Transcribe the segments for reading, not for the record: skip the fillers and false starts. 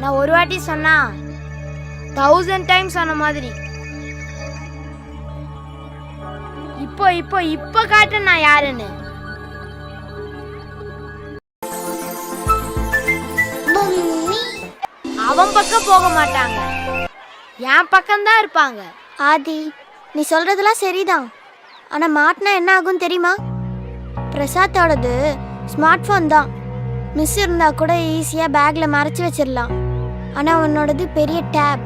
நான் ஒரு வாட்டி சொன்னா 1000 டைம்ஸ் சொன்ன மாதிரி. இப்போ இப்போ இப்போ காட்டு நான் யாருன்னு. அவன் பக்கம் போக மாட்டாங்க, என் பக்கம்தான் இருப்பாங்க. ஆதி, நீ சொல்றதெல்லாம் சரிதான். ஆனா மாட்டினா என்ன ஆகும் தெரியுமா? பிரசாத்தோடது ஸ்மார்ட் ஃபோன் தான். மிஸ் இருந்தா கூட ஈஸியா பேக்ல மறைச்சு வச்சிடலாம். ஆனா உன்னோடது பெரிய டேப்.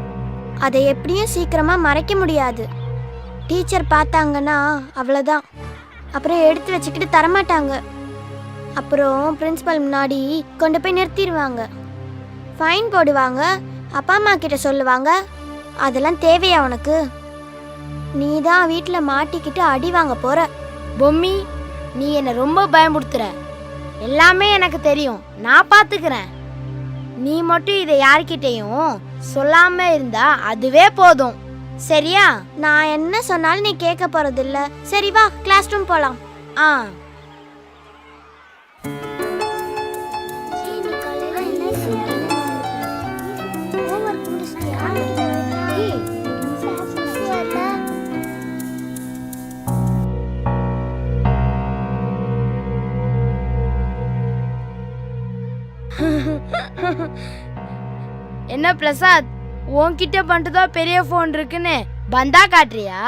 அதை எப்படியும் சீக்கிரமா மறைக்க முடியாது. டீச்சர் பார்த்தாங்கன்னா அவ்வளோதான். அப்புறம் எடுத்து வச்சுக்கிட்டு தரமாட்டாங்க. அப்புறம் பிரின்சிபல் முன்னாடி கொண்டு போய் நிறுத்திடுவாங்க, ஃபைன் போடுவாங்க, அப்பா அம்மா கிட்ட சொல்லுவாங்க. அதெல்லாம் தேவையா உனக்கு? நீ தான் வீட்டில் மாட்டிக்கிட்டு அடி வாங்க போற. பொம்மி, நீ என்னை ரொம்ப பயமுடுத்துற. எல்லாமே எனக்கு தெரியும், நான் பார்த்துக்கிறேன். நீ மட்டும் இதை யார்கிட்டையும் சொல்லாம இருந்தா அதுவே போதும், சரியா? நான் என்ன சொன்னாலும் நீ கேட்க போறதில்ல. சரி வா, கிளாஸ் ரூம் போலாம். ஆ. என்ன பிரசாத், உன்கிட்ட மட்டும்தான் பெரிய ஃபோன் இருக்குன்னு பந்தா காட்டுறியா?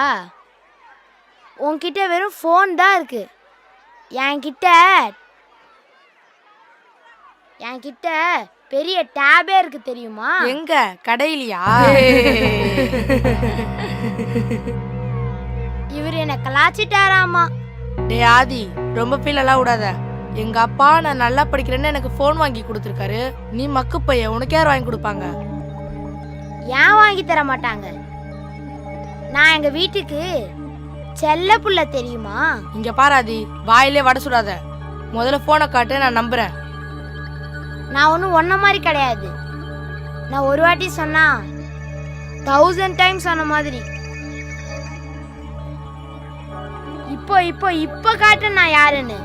உன்கிட்ட வெறும் ஃபோன் தான் இருக்கு. என்கிட்ட பெரிய டேபே இருக்கு, தெரியுமா? எங்க கடையிலையா? இவர் என்ன கலாச்சிட்டாராமா. டே ஆதி, ரொம்ப ஃபீல் எல்லாம் விடாத. எங்க அப்பா நான் நல்லா படிக்கிறேன்னு எனக்கு ஃபோன் வாங்கி கொடுத்துருக்காரு. நீ மக்கு பைய, உனக்கு யார் வாங்கி கொடுப்பாங்க? ஏன் வாங்கி தர மாட்டாங்க? நான் எங்க வீட்டுக்கு செல்ல புள்ள, தெரியுமா? இங்க பாராதி, வாயிலே வட சுடாத. முதல்ல போனை காட்டு, நான் நம்புறேன். நான் ஒன்றும் ஒன்ன மாதிரி கிடையாது. நான் ஒரு வாட்டி சொன்னா 1000 டைம்ஸ் சொன்ன மாதிரி. இப்போ இப்போ இப்போ காட்டு நான் யாருன்னு.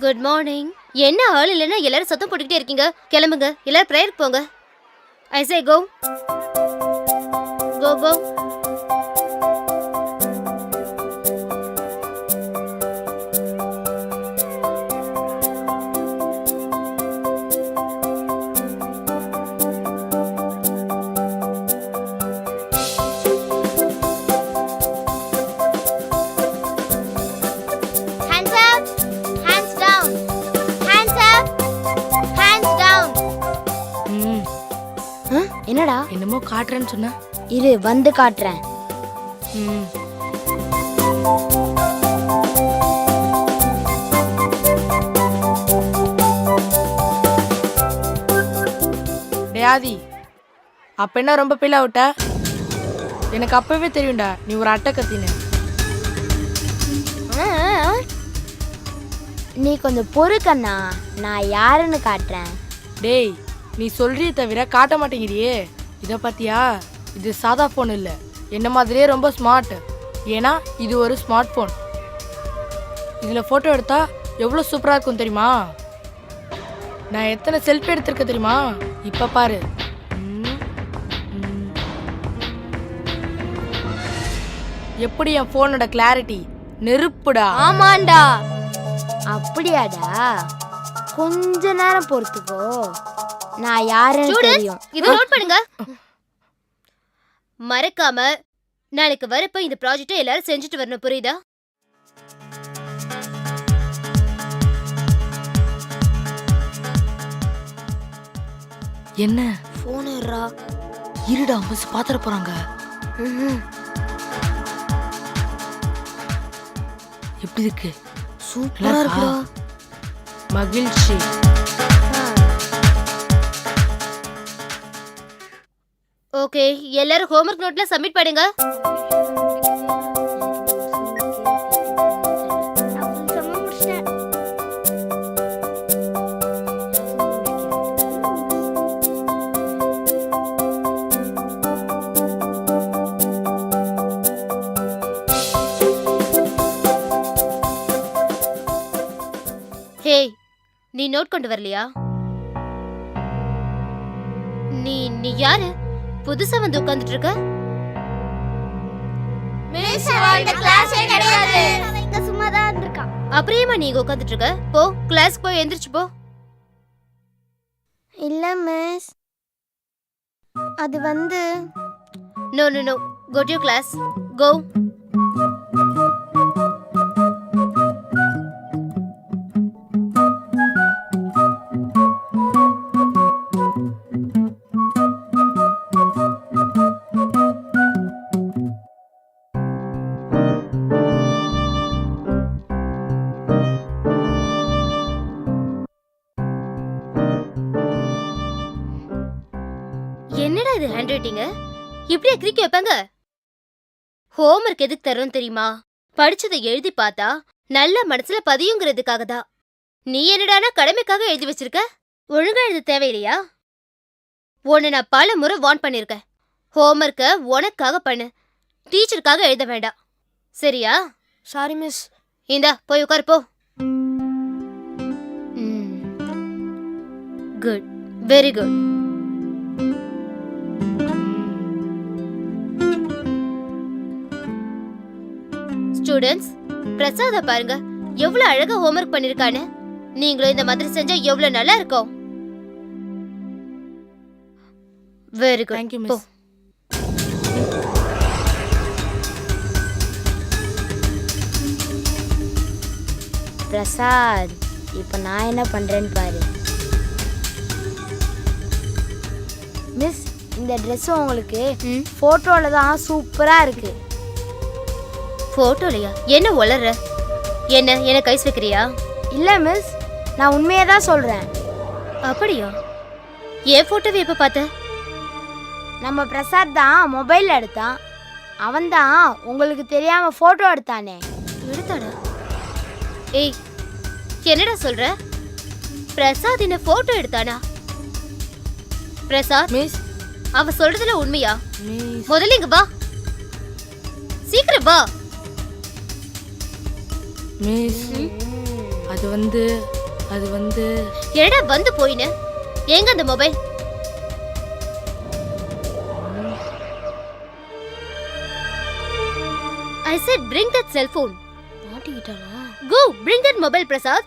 Good morning. என்ன ஆள் இல்லைன்னா எல்லாரும் சத்தம் போட்டுக்கிட்டே இருக்கீங்க? கிளம்புங்க, எல்லாரும் பிரேயருக்கு போங்க. ஐ சே கோ கோ கோ. என்னடா என்னமோ காட்டுறேன்னு சொன்ன? இரு வந்து காட்டுறேன். டே ஆதி, அப்ப என்ன ரொம்ப ஃபீல் ஆகிட்ட? எனக்கு அப்பவே தெரியும்டா நீ ஒரு அட்டை கத்தின. நீ கொஞ்சம் பொறுக்கண்ணா, நான் யாருன்னு காட்டுறேன். டேய், நீ சொல்றியே தவிர காட்ட மாட்டேங்கிறியே. இதை பார்த்தியா? இது சாதா ஃபோன் இல்லை, என்ன மாதிரியே ரொம்ப ஸ்மார்ட். ஏன்னா இது ஒரு ஸ்மார்ட் ஃபோன். இதில் ஃபோட்டோ எடுத்தா எவ்வளோ சூப்பராக இருக்கும் தெரியுமா? நான் எத்தனை செல்ஃபி எடுத்திருக்கேன் தெரியுமா? இப்போ பாரு. எப்படி என் ஃபோனோட கிளாரிட்டி? நெருப்புடா. ஆமாண்டா. அப்படியாடா? கொஞ்ச நேரம் பொறுத்துக்கோ, நான் யாருன்னு தெரியும். இத நோட் பண்ணுங்க. மறக்காம நாளைக்கு வரப்ப இந்த ப்ராஜெக்ட்டை எல்லாரும் செஞ்சுட்டு வரணும், புரியுதா? என்ன போன் ஏறா? இருடா, பஸ் பாத்திர போறாங்க. எப்படி இருக்கு? சூப்பரா இருக்குடா. மகிழ்ச்சி. ஓகே, எல்லாரும் ஹோம்வொர்க் நோட்ல சப்மிட் பண்ணுங்க. ஹே, நீ நோட் கொண்டு வரலையா? நீ நீ யாரு? புதுசா வந்து உட்கார்ந்துட்டு இருக்க? சும்மா தான் இருந்திருக்கா. அப்புறமா நீ இங்க உட்கார்ந்துட்டு இருக்க? போ, கிளாஸ்க்கு போய் எந்திரிச்சு போ. இல்ல மிஸ், அது வந்து no no no, go to class. Go. என்னடா இது ஹேண்ட் ரைட்டிங்? இப்படியே கிறுக்கி வைப்பாங்க? ஹோம்வொர்க் எதுக்கு தரோம் தெரியுமா? படிச்சதை எழுதி பார்த்தா நல்ல மனசுல பதியுங்கிறதுக்காக தான். நீ என்னடானா கடமைக்காக எழுதி வச்சிருக்க? ஒழுங்கா எழுத தேவையில்லையா? உன்னை நான் பல முறை வார்ன் பண்ணிருக்கேன். ஹோம்வொர்க்க உனக்காக பண்ணு, டீச்சருக்காக எழுத வேண்டாம். சரியா? Sorry miss. இந்தா போய் உட்காரு போ. Good, very good. ஸ்டூடெண்ட்ஸ், பிரசாத பாருங்க எவ்வளவு அழகா ஹோம்வொர்க் பண்ணிருக்கானு. நீங்களும் இந்த மாதிரி செஞ்சா எவ்வளவு நல்லா இருக்கும். Very good. தேங்க்யூ போ. மிஸ். பிரசாத், இப்போ நான் என்ன பண்றேன்னு பாரு. மிஸ், இந்த Dress உங்களுக்கு போட்டோல தான் சூப்பரா இருக்கு. போட்டோலையா? என்ன உளற? என்ன கைஸ் வைக்கிறியா? இல்ல மிஸ், நான் உண்மையை தான் சொல்றேன். அப்படியா? ஏன் போட்டோவை எப்ப பார்த்த? நம்ம பிரசாத் தான் மொபைல்ல எடுத்தான். அவன் தான் உங்களுக்கு தெரியாம போட்டோ எடுத்தானே. எடுத்தாடா? ஏய், என்னடா சொல்ற? பிரசாத் என்ன போட்டோ எடுத்தானா? பிரசாத், மிஸ். அவ சொல்றதுல உண்மையா? மிஸ். முதல்ல இங்க வா, சீக்கிரம் வா. மிஸ், அது வந்து என்னடா வந்து போயின? எங்க அந்த mobile? I said bring that cell phone. மாட்டிக்கிட்டானா? Go, bring that mobile, Prasad.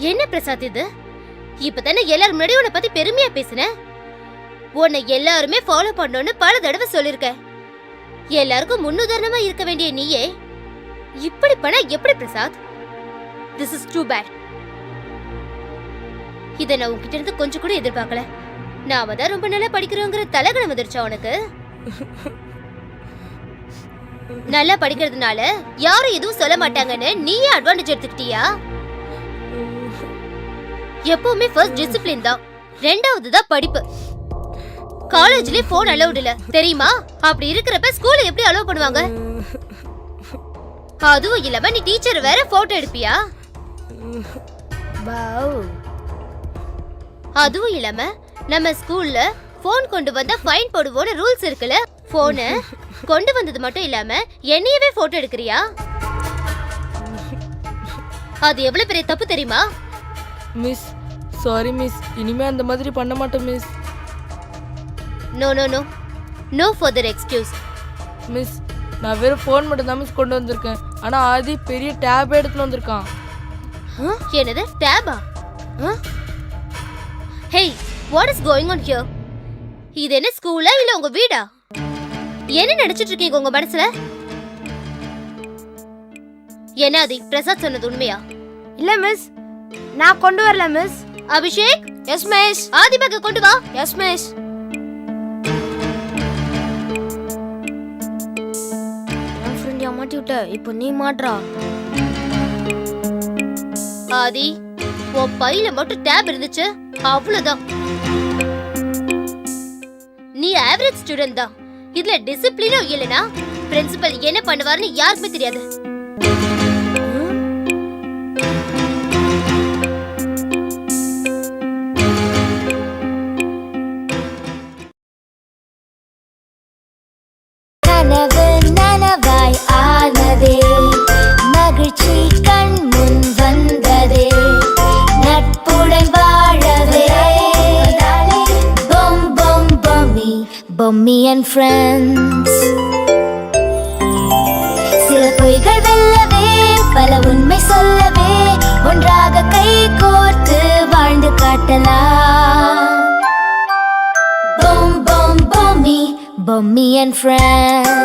என்ன பிரசாத் இது? இப்பதானே எல்லாரும் முன்னாடி உன்னை பத்தி பெருமையா பேசினேன். உன்னை எல்லாருமே ஃபாலோ பண்ணணும்னு பல தடவை சொல்லிருக்கேன். எல்லாருக்கும் முன்னுதாரணமா இருக்க வேண்டிய நீயே இப்படி பண்ணா எப்படி Prasad? This is too bad. இதை நான் உன்கிட்ட இருந்து கொஞ்சம் கூட எதிர்பார்க்கல. நாம தான் ரொம்ப நல்லா படிக்கிறோங்கிற தலகணம் வந்துருச்சா உனக்கு? நல்லா படிக்கிறதுனால யாரும் எதுவும் சொல்ல மாட்டாங்கன்னு நீயே அட்வான்டேஜ் எடுத்துக்கிட்டியா? எப்பவுமே ஃபர்ஸ்ட் டிசிப்ளின் தான், ரெண்டாவது தான் படிப்பு. காலேஜ்லயே போன் அலௌட் இல்ல தெரியுமா? அப்படி இருக்கிறப்ப ஸ்கூல்ல எப்படி அலோவ் பண்ணுவாங்க? அதுவும் இல்லாம நீ டீச்சர் வேற போட்டோ எடுப்பியா? அதுவும் இல்லாம நம்ம ஸ்கூல்ல போன் கொண்டு வந்தா ஃபைன் போடுவோம்னு ரூல்ஸ் இருக்குல்ல. போனை கொண்டு வந்தது மட்டும் இல்லாம என்னையவே போட்டோ எடுக்கிறியா? அது எவ்வளவு பெரிய தப்பு தெரியுமா? Miss, sorry miss. இனிமே அந்த மாதிரி பண்ண மாட்டேன் miss. No no no, no further excuse. Miss, நான் வெறும் ஃபோன் மட்டும் தான் மிஸ் கொண்டு வந்திருக்கேன். ஆனா ஆதி பெரிய டேப் எடுத்துட்டு வந்திருக்கான். என்னது டேபா? Hey, what is going on here? இது என்ன ஸ்கூலா இல்ல உங்க வீடா? என்ன நினைச்சிட்டு இருக்கீங்க உங்க மனசுல? என்ன ஆதி, பிரசாத் சொன்னது உண்மையா? இல்ல மிஸ், நான் கொண்டு வரல miss. Abhishek. Yes miss. Aadhi பேக்க கொண்டு வா. Yes miss. என் ஃப்ரெண்ட் மாட்டி விட்ட, இப்போ நீ மாட்றா. ஆதி, உன் பையில மட்டும் டேப் இருந்துச்சு அவ்வளவுதான். நீ ஆவரேஜ் ஸ்டூடெண்ட் தான். இதுல டிசிப்ளினும் இல்லனா பிரின்சிபல் என்ன பண்ணுவாருன்னு யாருக்குமே தெரியாது. கனவு நனவாய் ஆனதே, மகிழ்ச்சி கண் முன் வந்ததே, நட்புடன் வாழவே. பொம் பொம் பொம்மி, பொம்மி அண்ட் ஃப்ரெண்ட்ஸ். சில பொய்கள் வெல்லவே, பல உண்மை சொல்லவே, ஒன்றாக கை கோர்த்து வாழ்ந்து காட்டலாம். பொம் பொம் பொம்மி, பொம்மி அண்ட் ஃப்ரெண்ட்ஸ்.